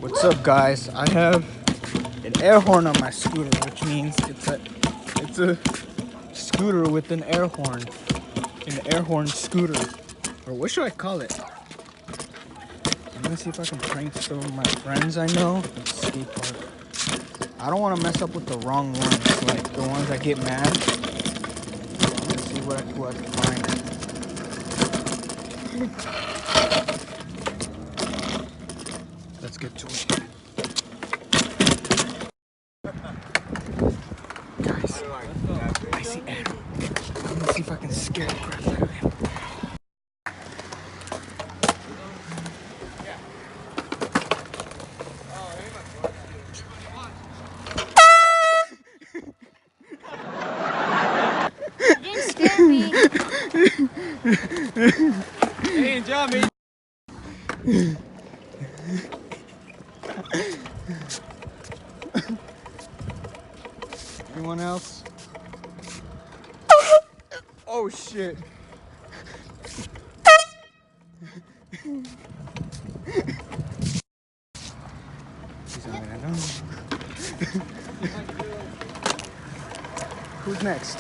What's up, guys? I have an air horn on my scooter, which means it's a scooter with an air horn scooter, or what should I call it? I'm gonna see if I can prank some of my friends I know at the skate park. I don't want to mess up with the wrong ones, like the ones that get mad. Let's see who I can find. Let's get to it. Guys, I see Adam. I'm gonna see if I can scare the crap out of him. You didn't scare me. Hey, enjoy me. Anyone else? Oh shit. He's not gonna know. Who's next?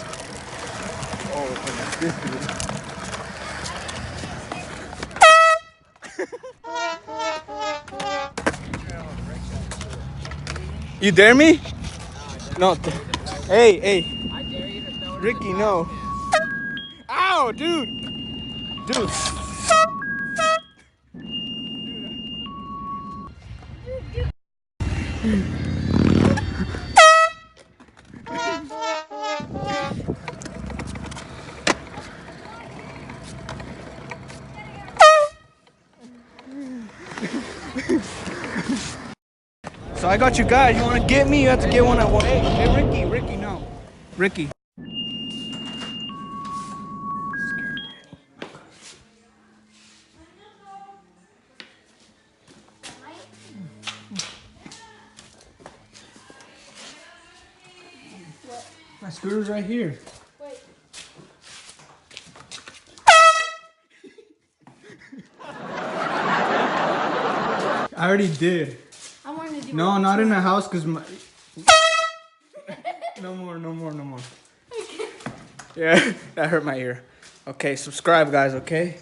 Oh, it's this dude. You dare me? No. Hey. Ricky, no. Ow, dude. Dude. So I got you guys. You want to get me? You have to get one at one. Hey, Ricky, no. Ricky. My scooter's right here. Wait. I already did. I wanted to do No, it. not in the house, cause my. No more. Yeah, that hurt my ear. Okay, subscribe, guys. Okay.